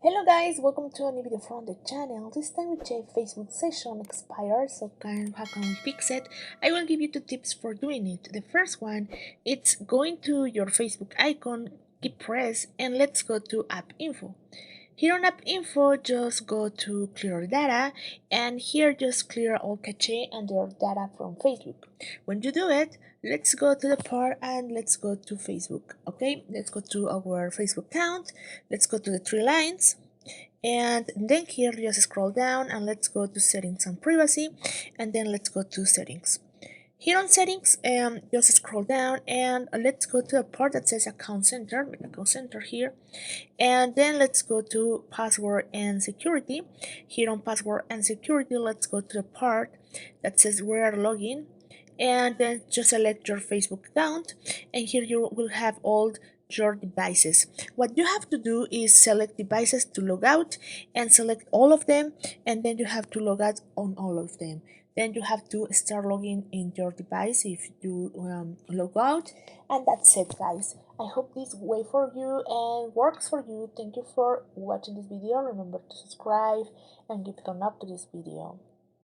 Hello guys, welcome to a new video from the channel. This time we check Facebook session expired, so how can we fix it? I will give you two tips for doing it. The first one, it's going to your Facebook icon, keep press, and let's go to app info. Here on app info, just go to clear data, and here just clear all cache and your data from Facebook. When you do it, let's go to the part and let's go to Facebook. Okay, let's go to our Facebook account, let's go to the three lines, and then here just scroll down and let's go to settings and privacy, and then let's go to settings. Here on settings, just scroll down and let's go to the part that says account center here, and then let's go to password and security. Here on password and security, let's go to the part that says we're login, and then just select your Facebook account, and here you will have all your devices. What you have to do is select devices to log out and select all of them, and then you have to log out on all of them. Then you have to start logging in your device if you log out, and that's it guys. I hope this way for you and works for you. Thank you for watching this video. Remember to subscribe and give a thumb up to this video.